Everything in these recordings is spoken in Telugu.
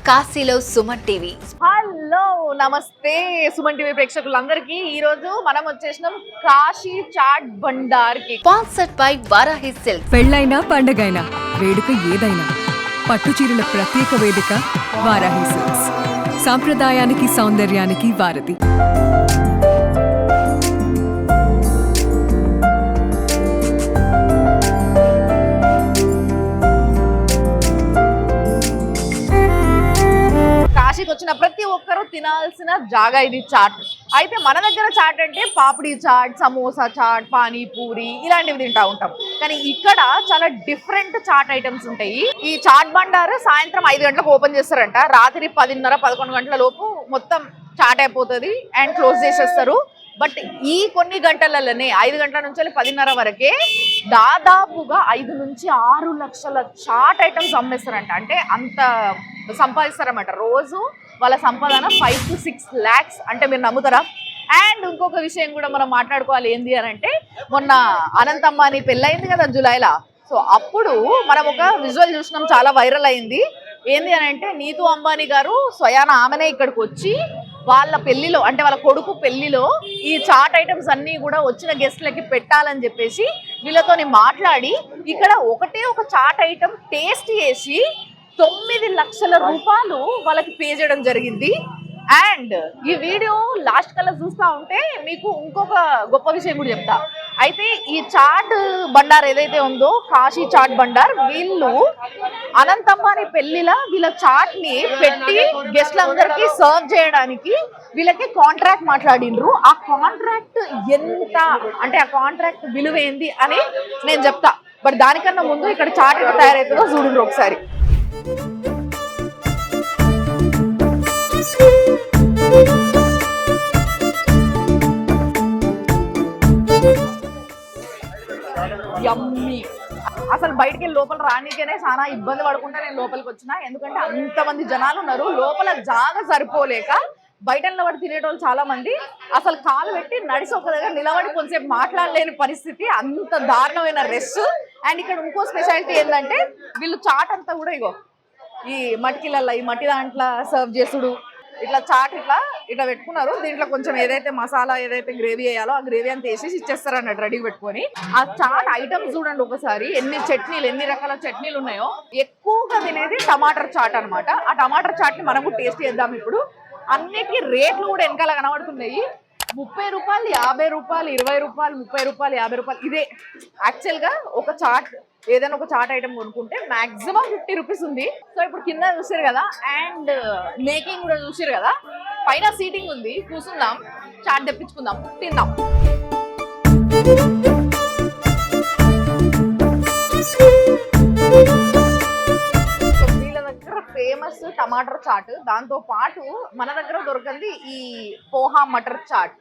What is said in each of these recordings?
కాశీలో సుమన్ టీవీ. హలో నమస్తే సుమన్ టీవీ ప్రేక్షకులందరికీ. ఈ రోజు మనం వచ్చేసినాం కాశీ చాట్ బండార్ కి. Sponsored by Varahi silks. పెళ్ళైనా పండగైనా వేడుక ఏదైనా పట్టు చీరల ప్రత్యేక వేదిక వారాహి సిల్క్స్. సాంప్రదాయానికి సౌందర్యానికి వారధి. కాశీకి వచ్చిన ప్రతి ఒక్కరూ తినాల్సిన జాగా ఇది చాట్. అయితే మన దగ్గర చాట్ అంటే పాపిడి చాట్, సమోసా చాట్, పానీపూరి ఇలాంటివి తింటా ఉంటాం. కానీ ఇక్కడ చాలా డిఫరెంట్ చాట్ ఐటమ్స్ ఉంటాయి. ఈ చాట్ బండారు సాయంత్రం 5 గంటలకు ఓపెన్ చేస్తారంట. రాత్రి 10:30-11 గంటల లోపు మొత్తం చాట్ అయిపోతుంది అండ్ క్లోజ్ చేసేస్తారు. బట్ ఈ కొన్ని గంటలలోనే 5 గంటల నుంచి 10:30 వరకే దాదాపుగా 5 నుంచి 6 లక్షల చాట్ ఐటమ్స్ అమ్మేస్తారంట. అంటే అంత సంపాదిస్తారన్నమాట. రోజు వాళ్ళ సంపాదన 5 to 6 lakhs. అంటే మీరు నమ్ముతారా? అండ్ ఇంకొక విషయం కూడా మనం మాట్లాడుకోవాలి. ఏంది అని అంటే, మొన్న అనంత్ అంబానీ పెళ్ళయింది కదా జూలైలో. సో అప్పుడు మనం ఒక విజువల్ చూసినాం, చాలా వైరల్ అయింది. ఏంది అని అంటే, నీతూ అంబానీ గారు స్వయాన ఆమెనే ఇక్కడికి వచ్చి వాళ్ళ పెళ్లిలో, అంటే వాళ్ళ కొడుకు పెళ్లిలో ఈ చాట్ ఐటమ్స్ అన్నీ కూడా వచ్చిన గెస్ట్లకి పెట్టాలని చెప్పేసి వీళ్ళతోని మాట్లాడి ఇక్కడ ఒకటే ఒక చాట్ ఐటమ్ టేస్ట్ చేసి 9 లక్షల రూపాయలు వాళ్ళకి పే చేయడం జరిగింది. అండ్ ఈ వీడియో లాస్ట్ కల్లా చూస్తూ ఉంటే మీకు ఇంకొక గొప్ప విషయం కూడా చెప్తా. అయితే ఈ చాట్ బండార్ ఏదైతే ఉందో, కాశీ చాట్ బండార్, వీళ్ళు అనంత్ అంబానీ పెళ్లిలా వీళ్ళ చాట్ ని పెట్టి గెస్ట్లందరికీ సర్వ్ చేయడానికి వీళ్ళకి కాంట్రాక్ట్ మాట్లాడిండ్రు. ఆ కాంట్రాక్ట్ ఎంత అంటే, ఆ కాంట్రాక్ట్ విలువ ఏంది అని నేను చెప్తా. బట్ దానికన్నా ముందు ఇక్కడ చాట్ ఎలా తయారవుతుందో చూడండి ఒకసారి. యమ్మీ. అసలు బయటికి వెళ్ళి లోపల రానికేనే చాలా ఇబ్బంది పడుకుంటా నేను లోపలికి వచ్చిన. ఎందుకంటే అంతమంది జనాలు ఉన్నారు, లోపల జాగా సరిపోలేక బయట నిలబడి తినేటోళ్ళు చాలా మంది. అసలు కాలు పెట్టి నడిచి ఒక దగ్గర నిలబడి కొంచెంసేపు మాట్లాడలేని పరిస్థితి, అంత దారుణమైన రష్. అండ్ ఇక్కడ ఇంకో స్పెషాలిటీ ఏంటంటే, వీళ్ళు చాట్ అంతా కూడా ఇగో ఈ మట్టికిళ్ళల్లో, ఈ మట్టి దాంట్లో సర్వ్ చేసుడు. ఇట్లా చాట్ ఇట్లా పెట్టుకున్నారు. దీంట్లో కొంచెం ఏదైతే మసాలా, ఏదైతే గ్రేవీ వేయాలో ఆ గ్రేవీ అంతా వేసేసి ఇచ్చేస్తారు అన్నట్టు రెడీ పెట్టుకొని. ఆ చాట్ ఐటమ్స్ చూడండి ఒకసారి, ఎన్ని రకాల చట్నీలు ఉన్నాయో. ఎక్కువగా తినేది టమాటర్ చాట్ అనమాట. ఆ టమాటర్ చాట్ ని మనం కూడా టేస్ట్ చేద్దాం ఇప్పుడు. అన్నిటికీ రేట్లు కూడా వెనకాల కనబడుతున్నాయి. 30 రూపాయలు, 50 రూపాయలు, 20 రూపాయలు, 30 రూపాయలు, 50 రూపాయలు. ఇదే యాక్చువల్గా ఒక చాట్, ఏదైనా ఒక చాట్ ఐటమ్ కొనుక్కుంటే మాక్సిమం 50 రూపీస్ ఉంది. సో ఇప్పుడు కింద చూసారు కదా, అండ్ మేకింగ్ కూడా చూసారు కదా. పైన సీటింగ్ ఉంది, కూర్చుందాం, చాట్ తెప్పించుకుందాం, తిందాం. ఫేమస్ టమాటర్ చాట్. దాంతో పాటు మన దగ్గర దొరకంది ఈ పోహా మటర్ చాట్.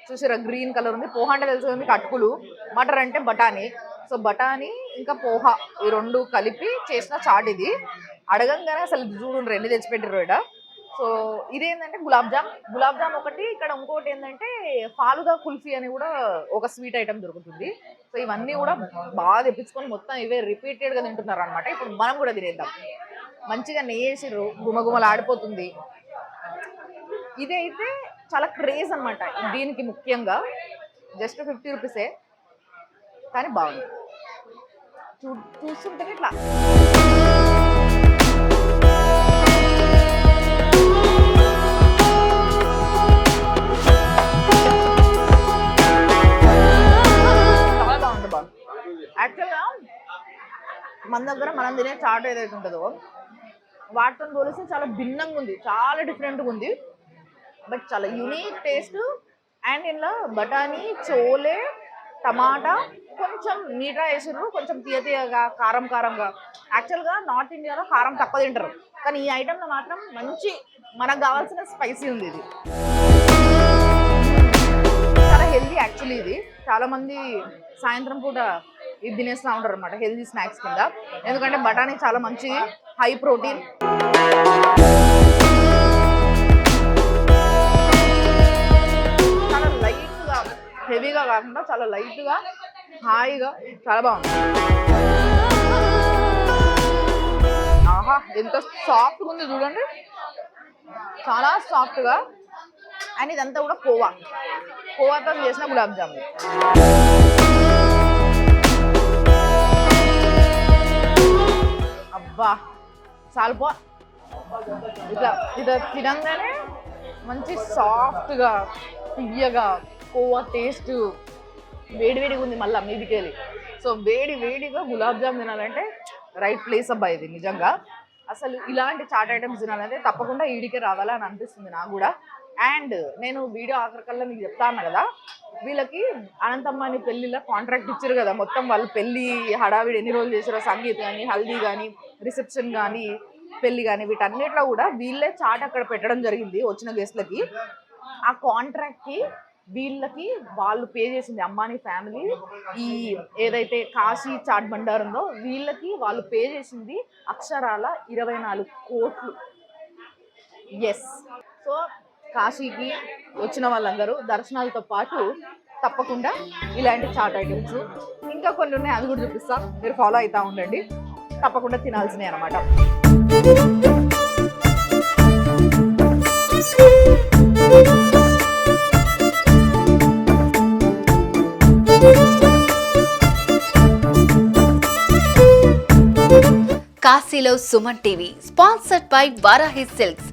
చూసారా, గ్రీన్ కలర్ ఉంది. పోహా అంటే తెలుసు మీకు, అటుకులు. మటర్ అంటే బఠానీ. సో బఠానీ ఇంకా పోహా, ఈ రెండు కలిపి చేసిన చాట్ ఇది. అడగంగానే అసలు చూడు ఎన్ని తెచ్చిపెట్టారు ఇక్కడ. సో ఇదేంటంటే గులాబ్ జామ్ ఒకటి. ఇక్కడ ఇంకోటి ఏంటంటే ఫాలుదా కుల్ఫీ అని కూడా ఒక స్వీట్ ఐటమ్ దొరుకుతుంది. సో ఇవన్నీ కూడా బాగా తెప్పించుకొని మొత్తం ఇవే రిపీటెడ్గా తింటున్నారు అనమాట. ఇప్పుడు మనం కూడా తినేద్దాం. మంచిగా నెయ్యేసిర్రు, గుమగుమలు ఆడిపోతుంది. ఇదైతే చాలా క్రేజ్ అనమాట దీనికి. ముఖ్యంగా జస్ట్ 50 రూపీసే, కానీ బాగుంది. చూస్తుంటే ఇట్లా చాలా బాగుంది. యాక్చువల్గా మన దగ్గర మనం తినే చాట్ ఏదైతే ఉంటుందో వాటితో పోలిస్తే చాలా భిన్నంగా ఉంది, చాలా డిఫరెంట్గా ఉంది. బట్ చాలా యూనిక్ టేస్ట్. అండ్ ఇందులో బఠానీ, చోలే, టమాటా, కొంచెం మీఠా వేసారు, కొంచెం తీయగా, కారంగా. యాక్చువల్గా నార్త్ ఇండియాలో కారం తక్కువ తింటారు, కానీ ఈ ఐటెంలో మాత్రం మంచి మనకు కావాల్సిన స్పైసీ ఉంది. ఇది చాలా హెల్దీ యాక్చువల్లీ. ఇది చాలా మంది సాయంత్రం పూట ఇది తినేస్తూ ఉంటారు అనమాట, హెల్దీ స్నాక్స్ కింద. ఎందుకంటే బఠానీ చాలా మంచి హై ప్రోటీన్. చాలా లైట్గా, హెవీగా కాకుండా చాలా లైట్గా, హాయిగా, చాలా బాగుంది. ఆహా, ఎంత సాఫ్ట్గా ఉంది చూడండి, చాలా సాఫ్ట్గా. అండ్ ఇదంతా కూడా కోవాతో చేసిన గులాబ్ జామున్. అబ్బా చాలుపో, ఇట్లా ఇట్లా తినంగానే మంచి సాఫ్ట్గా తియ్యగా కోవా టేస్ట్ వేడివేడిగా ఉంది మళ్ళీ మీదికెళ్ళి. సో వేడిగా గులాబ్ జామ్ తినాలంటే రైట్ ప్లేస్ అబ్బా ఇది నిజంగా. అసలు ఇలాంటి చాట్ ఐటమ్స్ తినాలంటే తప్పకుండా ఈడికే రావాలా అని అనిపిస్తుంది నాకు కూడా. అండ్ నేను వీడియో ఆఖరికల్లా మీకు చెప్తాను కదా, వీళ్ళకి అనంతమ్మని పెళ్ళిలో కాంట్రాక్ట్ ఇచ్చారు కదా, మొత్తం వాళ్ళు పెళ్ళి హడావిడి ఎన్ని రోజులు చేసారో, సంగీత్ కానీ, హల్దీ కానీ, రిసెప్షన్ కానీ, పెళ్ళి కానీ, వీటన్నిటిలో కూడా వీళ్ళే చాట్ అక్కడ పెట్టడం జరిగింది వచ్చిన గెస్ట్లకి. ఆ కాంట్రాక్ట్కి వీళ్ళకి వాళ్ళు పే చేసింది అంబానీ ఫ్యామిలీ, ఈ ఏదైతే కాశీ చాట్ బండార్ ఉందో వీళ్ళకి వాళ్ళు పే చేసింది అక్షరాల 24 కోట్లు. ఎస్. సో కాశీకి వచ్చిన వాళ్ళందరూ దర్శనాలతో పాటు తప్పకుండా ఇలాంటి చాట్ ఐటమ్స్ ఇంకా కొన్ని ఉన్నాయి, అవి కూడా చూపిస్తా, మీరు ఫాలో అవుతూ ఉండండి. తప్పకుండా తినాల్సినవి అన్నమాట. కాశీలో Suman TV sponsored by Varahi silks.